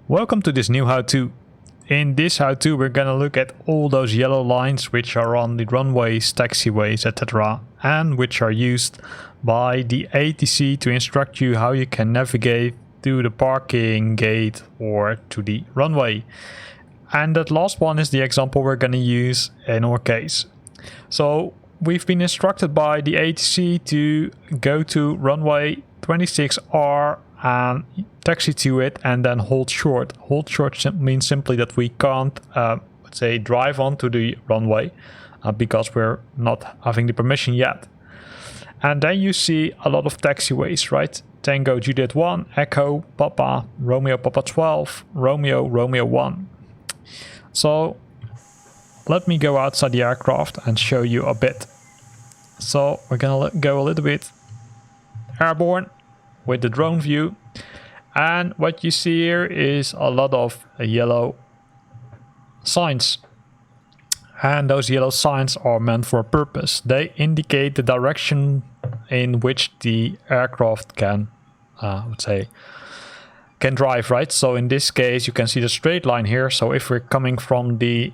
Welcome to this new how-to. In this how-to we're gonna look at all those yellow lines which are on the runways, taxiways, etc. and which are used by the ATC to instruct you how you can navigate to the parking gate or to the runway. And that last one is the example we're gonna use in our case. So we've been instructed by the ATC to go to runway 26R and taxi to it and then hold short. Hold short means simply that we can't, let's say, drive onto the runway because we're not having the permission yet. And then you see a lot of taxiways, right? Tango Juliet 1, Echo, Papa, Romeo Papa 12, Romeo, Romeo 1. So let me go outside the aircraft and show you a bit. So we're gonna go a little bit airborne with the drone view, and what you see here is a lot of yellow signs, and those yellow signs are meant for a purpose. They indicate the direction in which the aircraft can can drive, right? So in this case you can see the straight line here. So if we're coming from the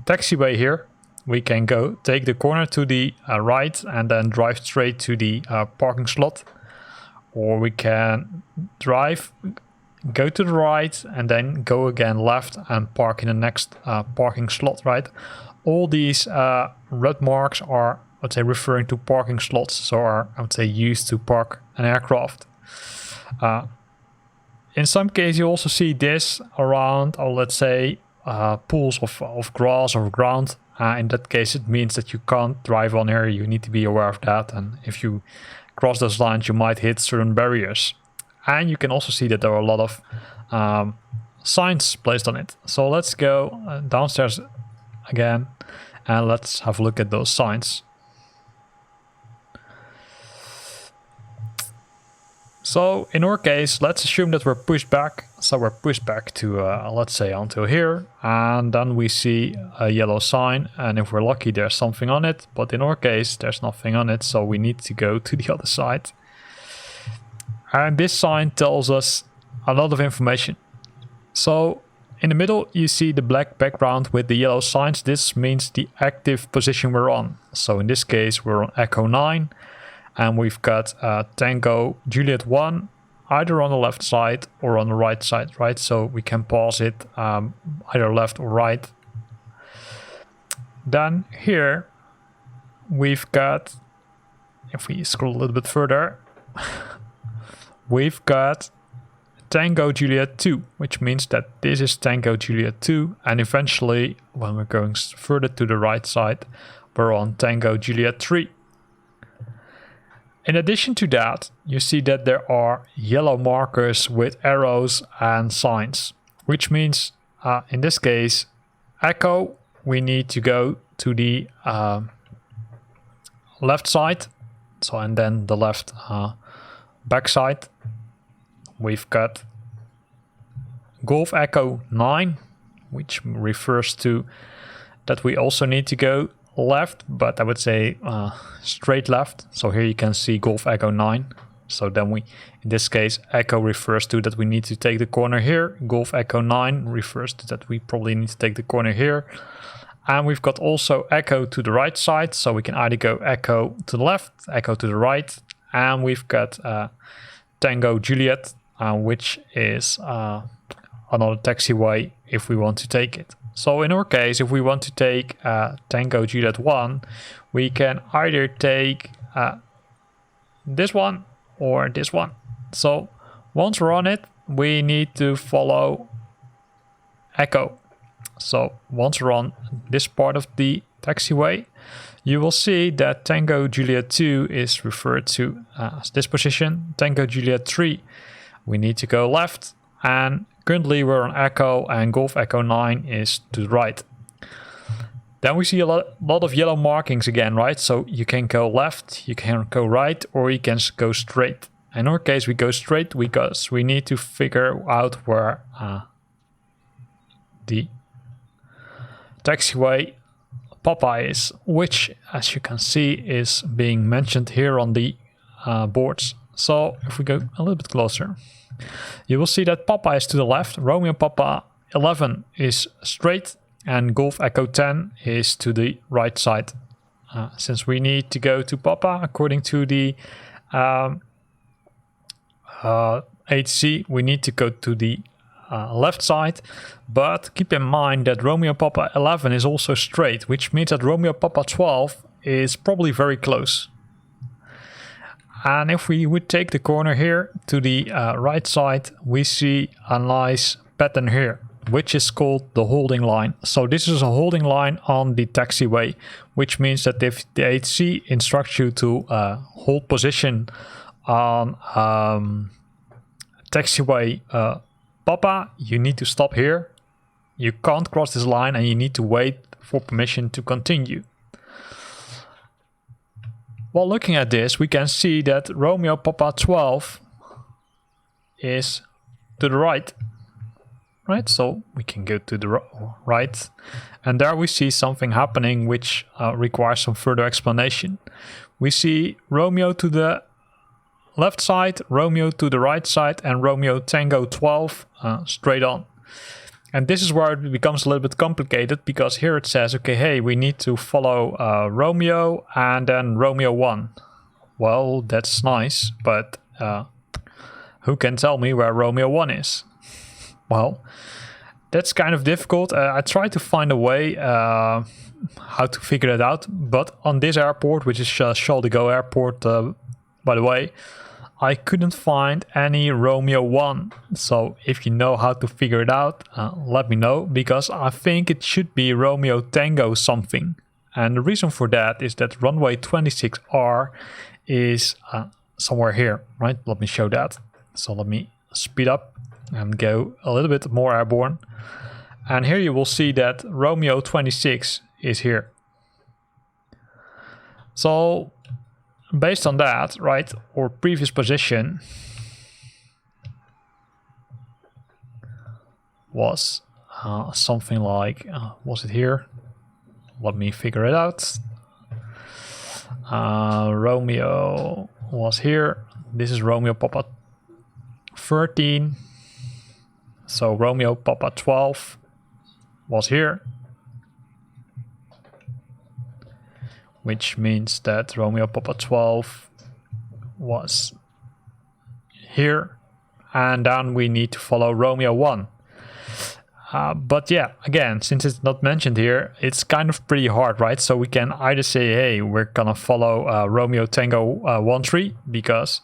taxiway here, we can go take the corner to the right and then drive straight to the parking slot. Or we can drive, go to the right, and then go again left and park in the next parking slot, right? All these red marks are, let's say, referring to parking slots, so are, I would say, used to park an aircraft. In some cases, you also see this around, or let's say, pools of grass or ground. In that case, it means that you can't drive on here. You need to be aware of that, and if you cross those lines you might hit certain barriers. And you can also see that there are a lot of signs placed on it. So let's go downstairs again and let's have a look at those signs. So in our case, let's assume that we're pushed back. So we're pushed back to, let's say, until here. And then we see a yellow sign. And if we're lucky, there's something on it. But in our case, there's nothing on it. So we need to go to the other side. And this sign tells us a lot of information. So in the middle, you see the black background with the yellow signs. This means the active position we're on. So in this case, we're on Echo 9. And we've got Tango Juliet 1 either on the left side or on the right side, right? So we can pause it either left or right. Then here we've got, if we scroll a little bit further, we've got Tango Juliet 2, which means that this is Tango Juliet 2. And eventually, when we're going further to the right side, we're on Tango Juliet 3. In addition to that, you see that there are yellow markers with arrows and signs, which means in this case, Echo, we need to go to the left side. So, and then the left back side. We've got Golf Echo 9, which refers to that we also need to go left, but I would say straight left. So here you can see Golf Echo 9. So then we, in this case, Echo refers to that we need to take the corner here. Golf Echo 9 refers to that we probably need to take the corner here. And we've got also Echo to the right side. So we can either go Echo to the left, Echo to the right. And we've got Tango Juliet, which is another taxiway if we want to take it. So in our case, if we want to take Tango Juliet 1, we can either take this one or this one. So once we're on it, we need to follow Echo. So once we're on this part of the taxiway, you will see that Tango Juliet 2 is referred to as this position. Tango Juliet 3, we need to go left, and currently we're on Echo, and Golf Echo 9 is to the right. Then we see a lot of yellow markings again, right? So you can go left, you can go right, or you can go straight. In our case, we go straight because we need to figure out where the taxiway Papa is, which, as you can see, is being mentioned here on the boards. So if we go a little bit closer, you will see that Papa is to the left, Romeo Papa 11 is straight, and Golf Echo 10 is to the right side. Since we need to go to Papa according to the HC, we need to go to the left side, but keep in mind that Romeo Papa 11 is also straight, which means that Romeo Papa 12 is probably very close. And if we would take the corner here to the right side, we see a nice pattern here, which is called the holding line. So this is a holding line on the taxiway, which means that if the HC instructs you to hold position on taxiway Papa, you need to stop here. You can't cross this line and you need to wait for permission to continue. While looking at this, we can see that Romeo Papa 12 is to the right. Right, so we can go to the right, and there we see something happening which requires some further explanation. We see Romeo to the left side, Romeo to the right side, and Romeo Tango 12 straight on. And this is where it becomes a little bit complicated, because here it says, okay, hey, we need to follow Romeo and then Romeo 1. Well, that's nice, but who can tell me where Romeo 1 is? Well, that's kind of difficult. I tried to find a way how to figure it out, but on this airport, which is Charles de Gaulle airport, by the way, I couldn't find any Romeo 1. So if you know how to figure it out, let me know, because I think it should be Romeo Tango something. And the reason for that is that runway 26R is somewhere here, right? Let me show that. So let me speed up and go a little bit more airborne. And here you will see that Romeo 26 is here. So based on that, right, our previous position was something like, was it here? Let me figure it out. Romeo was here. This is Romeo Papa 13. So Romeo Papa 12 was here, which means that Romeo Papa 12 was here, and then we need to follow Romeo 1. But yeah, again, since it's not mentioned here, it's kind of pretty hard, right? So we can either say, hey, we're gonna follow Romeo Tango 13, because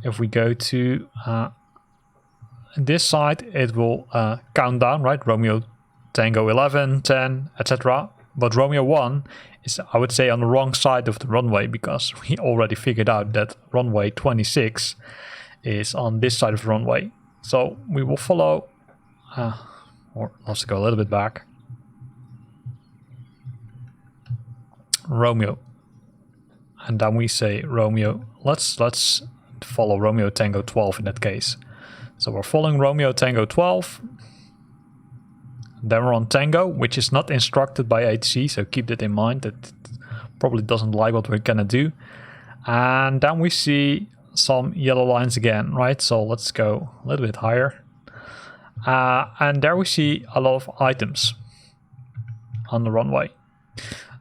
if we go to this side, it will count down, right? Romeo Tango 11, 10, etc. But Romeo 1 is, I would say, on the wrong side of the runway, because we already figured out that runway 26 is on this side of the runway. So we will follow, or let's go a little bit back, Romeo. And then we say Romeo, let's follow Romeo Tango 12 in that case. So we're following Romeo Tango 12. Then we're on Tango, which is not instructed by HC, so keep that in mind. That it probably doesn't like what we're gonna do. And then we see some yellow lines again, right? So let's go a little bit higher. And there we see a lot of items on the runway.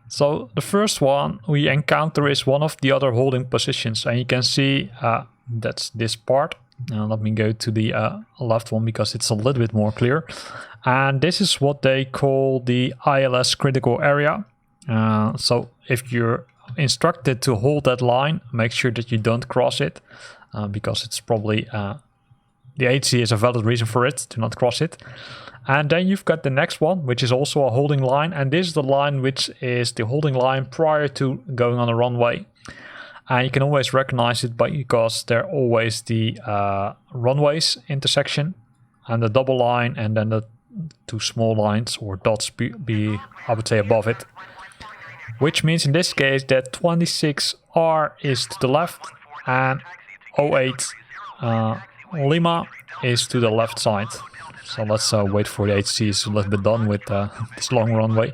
So the first one we encounter is one of the other holding positions, and you can see that's this part. Let me go to the left one, because it's a little bit more clear. And this is what they call the ILS critical area. So if you're instructed to hold that line, make sure that you don't cross it, because it's probably the HC is a valid reason for it to not cross it. And then you've got the next one, which is also a holding line, and this is the line which is the holding line prior to going on a runway. And you can always recognize it because they're always the runways intersection, and the double line, and then the two small lines or dots be I would say above it. Which means in this case that 26R is to the left and 08 Lima is to the left side. So let's wait for the HC is a little bit done with this long runway,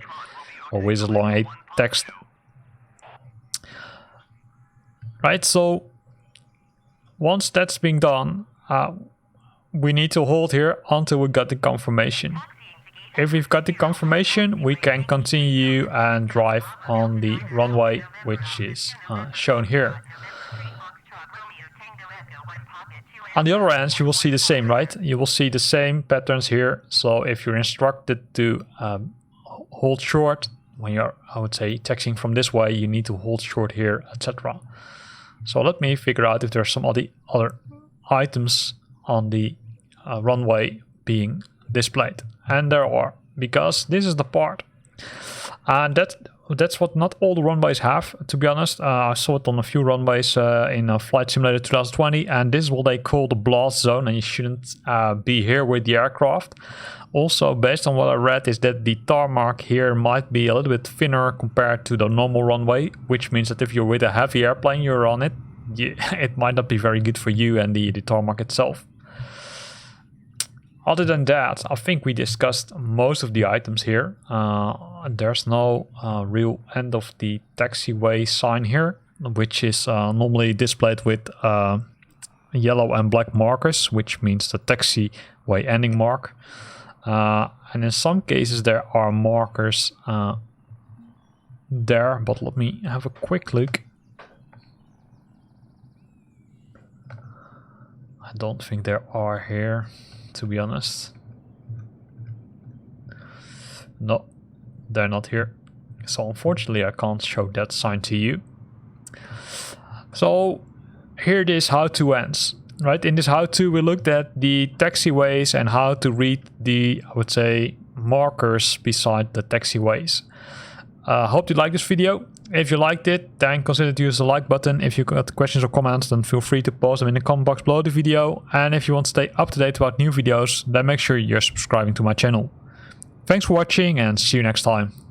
or with a long text. Right, so once that's being done, we need to hold here until we got the confirmation. If we've got the confirmation, we can continue and drive on the runway, which is shown here. On the other end, you will see the same, right? You will see the same patterns here. So if you're instructed to hold short, when you're, I would say, taxiing from this way, you need to hold short here, etc. So let me figure out if there's some other items on the runway being displayed. And there are, because this is the part. And that's what not all the runways have, to be honest. I saw it on a few runways in Flight Simulator 2020, and this is what they call the blast zone, and you shouldn't be here with the aircraft. Also, based on what I read, is that the tarmac here might be a little bit thinner compared to the normal runway, which means that if you're with a heavy airplane, you're on it, it might not be very good for you and the tarmac itself. Other than that, I think we discussed most of the items here. There's no real end of the taxiway sign here, which is normally displayed with yellow and black markers, which means the taxiway ending mark. And in some cases there are markers there, but let me have a quick look. I don't think there are here, to be honest. No, they're not here. So unfortunately I can't show that sign to you. So here it is, how-to ends. Right, in this how-to we looked at the taxiways and how to read the, I would say, markers beside the taxiways. Hope you liked this video. If you liked it, then consider to use the like button. If you got questions or comments, then feel free to post them in the comment box below the video. And if you want to stay up to date about new videos, then make sure you're subscribing to my channel. Thanks for watching and see you next time.